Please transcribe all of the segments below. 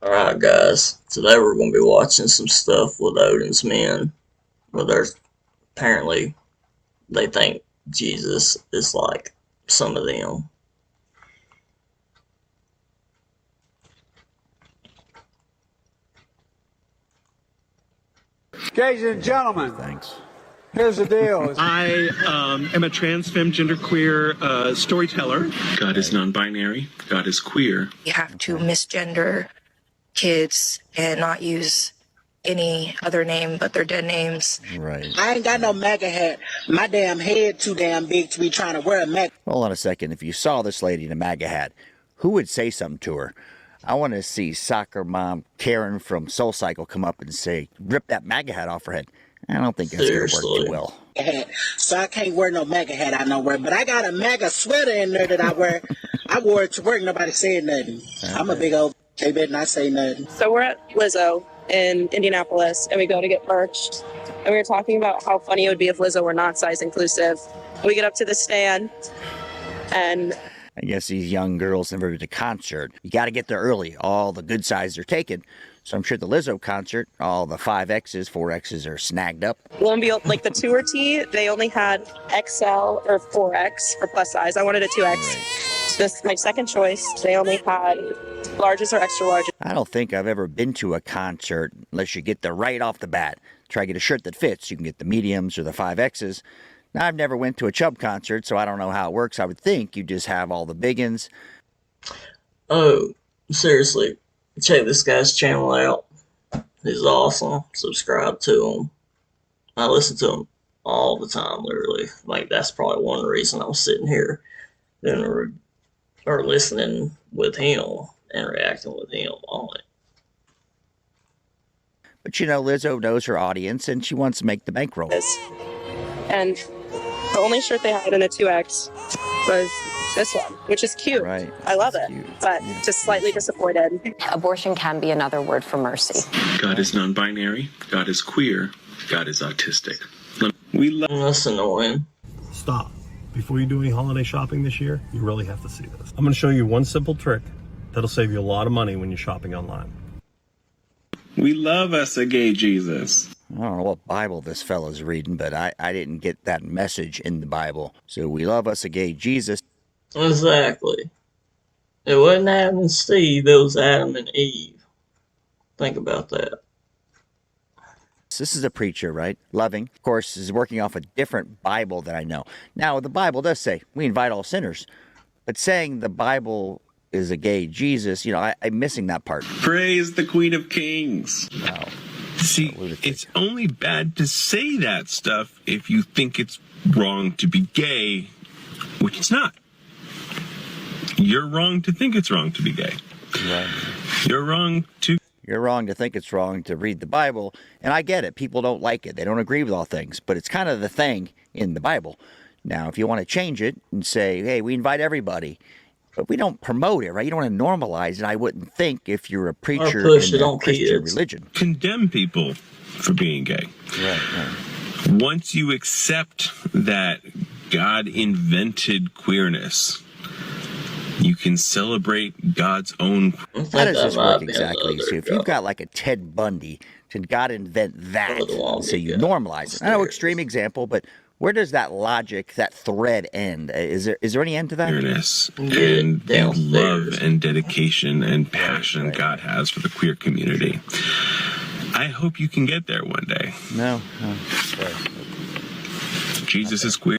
Alright, guys. Today we're going to be watching some stuff with Odin's men. Where there's apparently they think Jesus is like some of them. Ladies and gentlemen, Thanks. here's the deal. I am a trans, femme, genderqueer storyteller. God is non-binary. God is queer. You have to misgender kids and not use any other name but their dead names. Right. I ain't got no MAGA hat. My damn head too damn big to be trying to wear a MAGA. Hold on a second. If you saw this lady in a MAGA hat, who would say something to her? I want to see soccer mom Karen from Soul Cycle come up and say, rip that MAGA hat off her head. I don't think that's going to work too well. hat. So I can't wear no MAGA hat out nowhere. But I got a MAGA sweater in there that I wear. I wore it to work. Nobody said nothing. I'm a big old, they better not say nothing. So we're at Lizzo in Indianapolis, and we go to get merch. And we were talking about how funny it would be if Lizzo were not size inclusive. We get up to the stand, and I guess these young girls never been to concert. You got to get there early. All the good sizes are taken. So I'm sure the Lizzo concert, all the 5Xs, 4Xs are snagged up. lo and behold, like the tour tee, they only had XL or 4X for plus size. I wanted a 2X. This my second choice. They only had larges or extra large. I don't think I've ever been to a concert unless you get there right off the bat. Try to get a shirt that fits. You can get the mediums or the 5Xs. Now, I've never went to a Chubb concert, so I don't know how it works. I would think you just have all the biggins. Oh, seriously. Check this guy's channel out. He's awesome. Subscribe to him. I listen to him all the time, literally. Like, that's probably one of the reasons I'm sitting here doing or listening with him and reacting with him on it. But you know, Lizzo knows her audience and she wants to make the bankroll. And the only shirt they had in a 2X was this one, which is cute. Right. I love it, Cute. but Yeah. just slightly disappointed. Abortion can be another word for mercy. God is non-binary. God is queer. God is autistic. We love. That's annoying. Stop. Before you do any holiday shopping this year, you really have to see this. I'm going to show you one simple trick that'll save you a lot of money when you're shopping online. We love us a gay Jesus. I don't know what Bible this fella's reading, but I didn't get that message in the Bible. So we love us a gay Jesus. Exactly. It wasn't Adam and Steve, it was Adam and Eve. Think about that. This is a preacher, right? Loving. Of course, is working off a different Bible that I know. Now, the Bible does say we invite all sinners. But saying the Bible is a gay Jesus, you know, I'm missing that part. Praise the Queen of Kings. Wow. See, it's only bad to say that stuff if you think it's wrong to be gay, which it's not. You're wrong to think it's wrong to be gay. Right. You're wrong to... You're wrong to think it's wrong to read the Bible, and I get it. People don't like it. They don't agree with all things, but it's kind of the thing in the Bible. Now, if you want to change it and say, hey, we invite everybody, but we don't promote it, right? You don't want to normalize it, I wouldn't think, if you're a preacher in a Christian religion. Condemn people for being gay. Right. Once you accept that God invented queerness, you can celebrate God's own. How does this work exactly? So if you've got like a Ted Bundy, did God invent that? So you normalize it. I know, extreme example, but where does that logic, that thread end? Is there any end to that? Queerness and the love and dedication and passion God has for the queer community. I hope you can get there one day. No. Jesus is queer.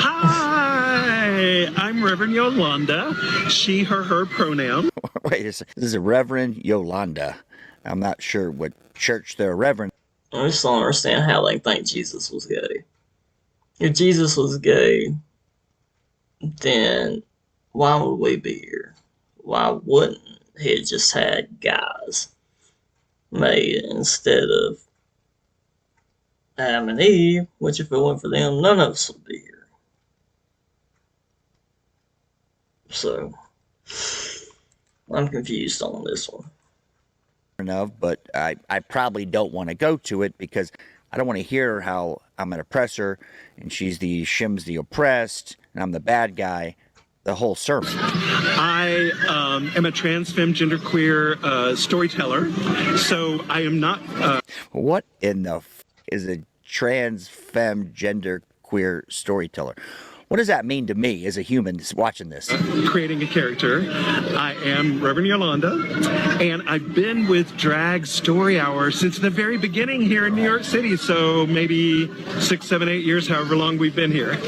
Hi, I'm Reverend Yolanda. She, her pronoun. Wait a second. This is a Reverend Yolanda. I'm not sure what church they're a reverend. I just don't understand how they think Jesus was gay. If Jesus was gay, then why would we be here? Why wouldn't he just had guys made instead of Adam and Eve, which if it weren't for them, none of us would be here. So, I'm confused on this one. But I probably don't want to go to it because I don't want to hear how I'm an oppressor and shim's the oppressed and I'm the bad guy. the whole sermon. I am a trans femme genderqueer storyteller, so I am not. What in the is a trans femme gender queer storyteller? What does that mean to me as a human watching this? Creating a character. I am Reverend Yolanda, and I've been with Drag Story Hour since the very beginning here in New York City, so maybe 6, 7, 8 years, however long we've been here.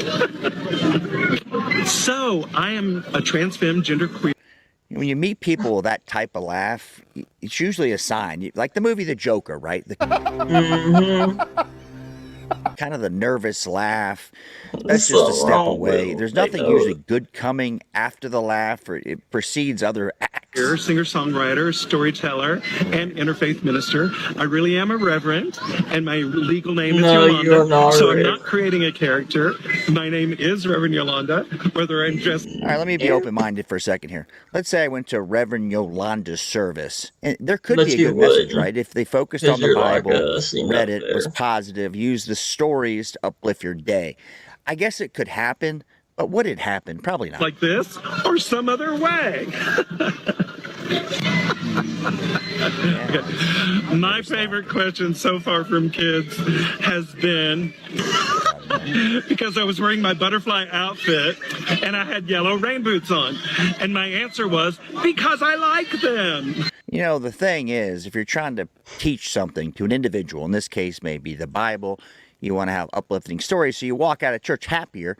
So, I am a trans femme genderqueer. When you meet people with that type of laugh, it's usually a sign. Like the movie The Joker, right? Kind of the nervous laugh. That's just a step away. There's nothing usually good coming after the laugh, or it precedes other acts. Singer-songwriter, storyteller, and interfaith minister. I really am a reverend, and my legal name is Yolanda. You're not so I'm not creating a character. My name is Reverend Yolanda, whether I'm just... All right, let me be open-minded for a second here. Let's say I went to Reverend Yolanda's service, and there could be a good message, right? If they focused on the Bible, read it, was positive, used the stories to uplift your day. I guess it could happen, but would it happen? Probably not. Like this, or some other way. My favorite question so far from kids has been because I was wearing my butterfly outfit and I had yellow rain boots on. And my answer was, because I like them. You know, the thing is, if you're trying to teach something to an individual, in this case, maybe the Bible, you want to have uplifting stories, so you walk out of church happier,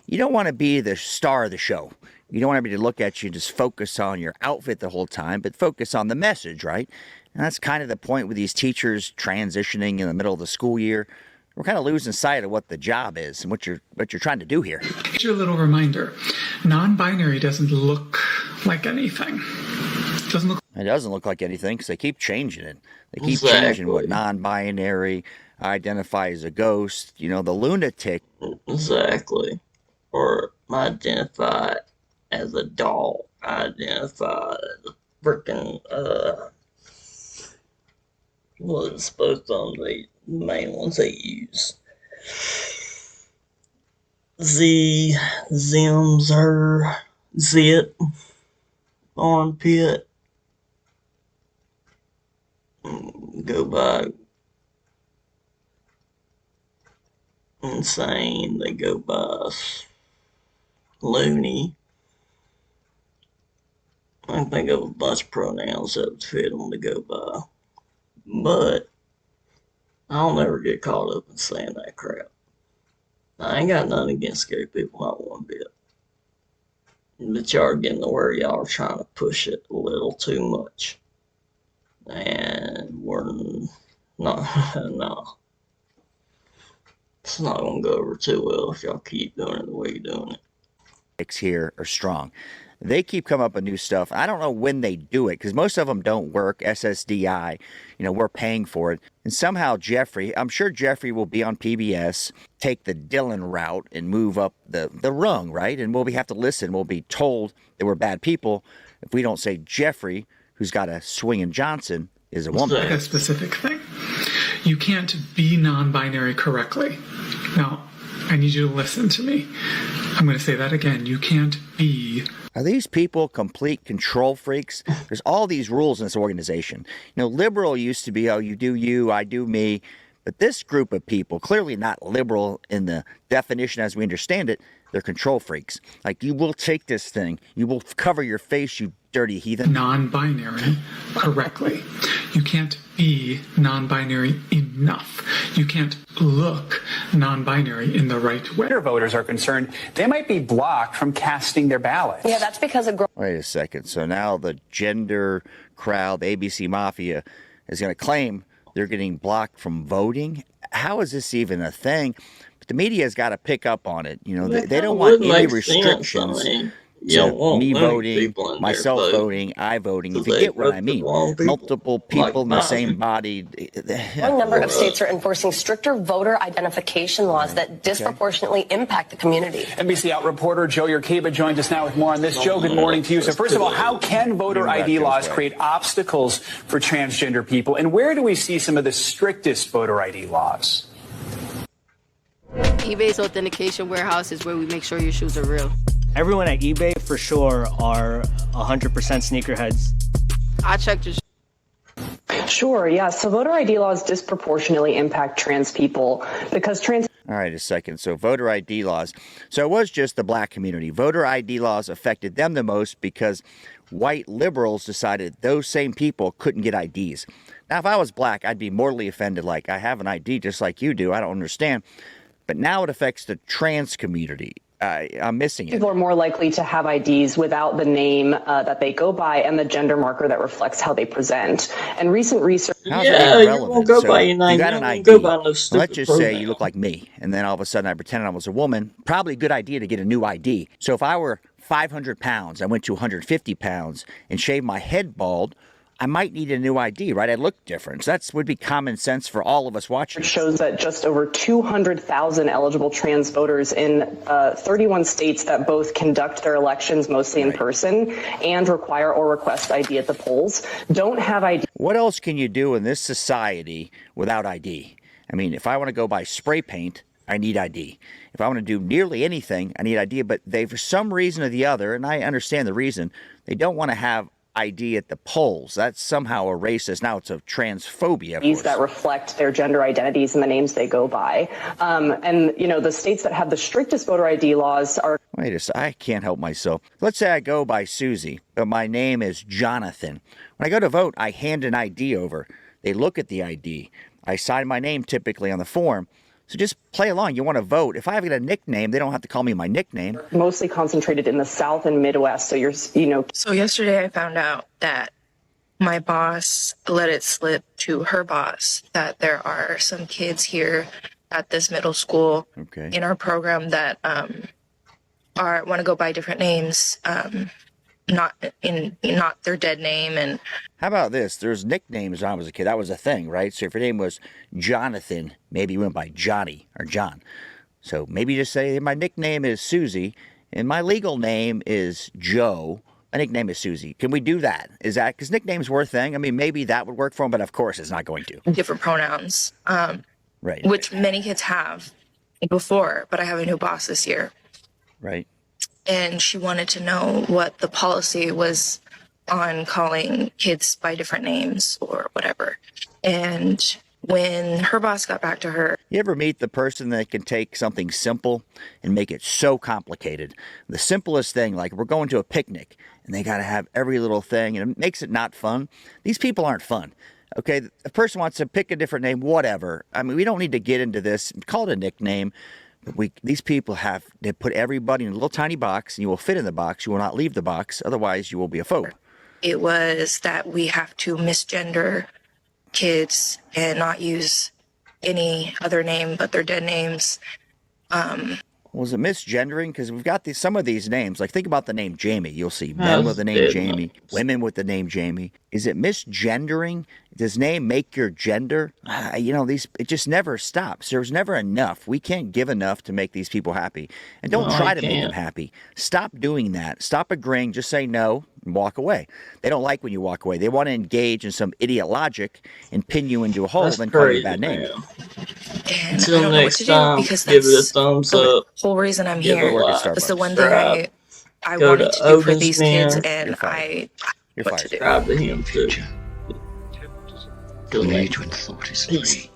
you don't want to be the star of the show. You don't want everybody to look at you and just focus on your outfit the whole time, but focus on the message, right? And that's kind of the point with these teachers transitioning in the middle of the school year. We're kind of losing sight of what the job is and what you're trying to do here. Just a little reminder, non-binary doesn't look like anything. It doesn't look like anything because they keep changing it. They keep changing what non-binary identify as a ghost, you know, the lunatic. Exactly. Or identify as a doll. Identify as a freaking, what's both of them, the main ones they use. Zims, or Zit, armpit. Go by insane, they go by loony. I can think of a bunch of pronouns that would fit them to go by. But I'll never get caught up in saying that crap. I ain't got nothing against gay people, not one bit. But y'all are getting to where y'all are trying to push it a little too much. And we're not, no. It's not going to go over too well if y'all keep doing it the way you're doing it. Here are strong. They keep coming up with new stuff. I don't know when they do it because most of them don't work. SSDI, you know, we're paying for it. And somehow Jeffrey, I'm sure Jeffrey will be on PBS, take the Dylan route and move up the rung, right? And we'll have to listen. We'll be told that we're bad people if we don't say Jeffrey, who's got a swinging Johnson, is a woman. A specific thing. You can't be non-binary correctly. Now, I need you to listen to me. I'm going to say that again. You can't be. Are these people complete control freaks? There's all these rules in this organization. You know, liberal used to be, oh, you do you, I do me. But this group of people, clearly not liberal in the definition as we understand it, they're control freaks. Like, you will take this thing. You will cover your face, you dirty heathen. Non-binary correctly. You can't be non-binary enough. You can't look non-binary in the right way. Where voters are concerned, they might be blocked from casting their ballots. Yeah, that's because of... Wait a second. So now the gender crowd, the ABC Mafia, is going to claim they're getting blocked from voting? How is this even a thing? But the media's got to pick up on it. You know, they don't want any restrictions. Me voting, myself voting, I voting. If you get what I mean, multiple people in the same body. A number of states are enforcing stricter voter identification laws that disproportionately impact the community. NBC Out reporter Joe Yerkeba joins us now with more on this. Joe, good morning to you. So first of all, how can voter ID laws create obstacles for transgender people? And where do we see some of the strictest voter ID laws? eBay's authentication warehouse is where we make sure your shoes are real. Everyone at eBay for sure are 100% sneakerheads. I checked your. Sure, yeah. So voter ID laws disproportionately impact trans people because trans. All right, a second. So voter ID laws. So it was just the black community. Voter ID laws affected them the most because white liberals decided those same people couldn't get IDs. Now, if I was black, I'd be mortally offended. Like, I have an ID just like you do. I don't understand. But now it affects the trans community. I'm missing it. People are more likely to have IDs without the name that they go by and the gender marker that reflects how they present. And recent research. How's that even relevant? You won't go So by your name. you got You an won't ID. go by no stupid Let's just pronoun. say you look like me, and then all of a sudden I pretended I was a woman. Probably a good idea to get a new ID. So if I were 500 pounds, I went to 150 pounds and shaved my head bald, I might need a new ID, right? I look different. So that would be common sense for all of us watching. It shows that just over 200,000 eligible trans voters in 31 states that both conduct their elections mostly in person and require or request ID at the polls don't have ID. What else can you do in this society without ID? I mean, if I want to go buy spray paint, I need ID. If I want to do nearly anything, I need ID. But they, for some reason or the other, and I understand the reason, they don't want to have ID at the polls. That's somehow a racist. Now it's a transphobia. These that reflect their gender identities and the names they go by. And, you know, the states that have the strictest voter ID laws are. Wait a second. I can't help myself. Let's say I go by Susie, but my name is Jonathan. When I go to vote, I hand an ID over. They look at the ID. I sign my name typically on the form. So just play along. You want to vote. If I've got a nickname, they don't have to call me my nickname. Mostly concentrated in the South and Midwest. So So yesterday I found out that my boss let it slip to her boss that there are some kids here at this middle school in our program that want to go by different names, not their dead name. And how about this? There's nicknames when I was a kid. That was a thing, right? So if your name was Jonathan, maybe you went by Johnny or John. So maybe just say, my nickname is Susie, and my legal name is Joe. My nickname is Susie. Can we do that? Is that, because nicknames were a thing? I mean, maybe that would work for them, but of course it's not going to. different pronouns, Right. which many kids have before, but I have a new boss this year. Right. And she wanted to know what the policy was on calling kids by different names or whatever. And when her boss got back to her. You ever meet the person that can take something simple and make it so complicated? The simplest thing, like we're going to a picnic and they got to have every little thing and it makes it not fun. These people aren't fun. Okay, a person wants to pick a different name, whatever. I mean, we don't need to get into this. Call it a nickname. These people they put everybody in a little tiny box, and you will fit in the box. You will not leave the box. Otherwise, you will be a phobe. It was that we have to misgender kids and not use any other name but their dead names. Was it misgendering? Because we've got some of these names. Like, think about the name Jamie. You'll see men with the name Jamie, women with the name Jamie. Is it misgendering? Does name make your gender? It just never stops. There's never enough. We can't give enough to make these people happy. And don't try to make them happy. Stop doing that. Stop agreeing. Just say no and walk away. They don't like when you walk away. They want to engage in some idiot logic and pin you into a hole and then call you a bad name. And Until I don't know what next to do time, because give it a that's thumbs the up. whole reason I'm Give here. a like. It's the one Subscribe. thing I Go wanted to to do for Odins these Man. kids, and I You're what fired. to do. Subscribe to him too. Till next. Thought is Peace.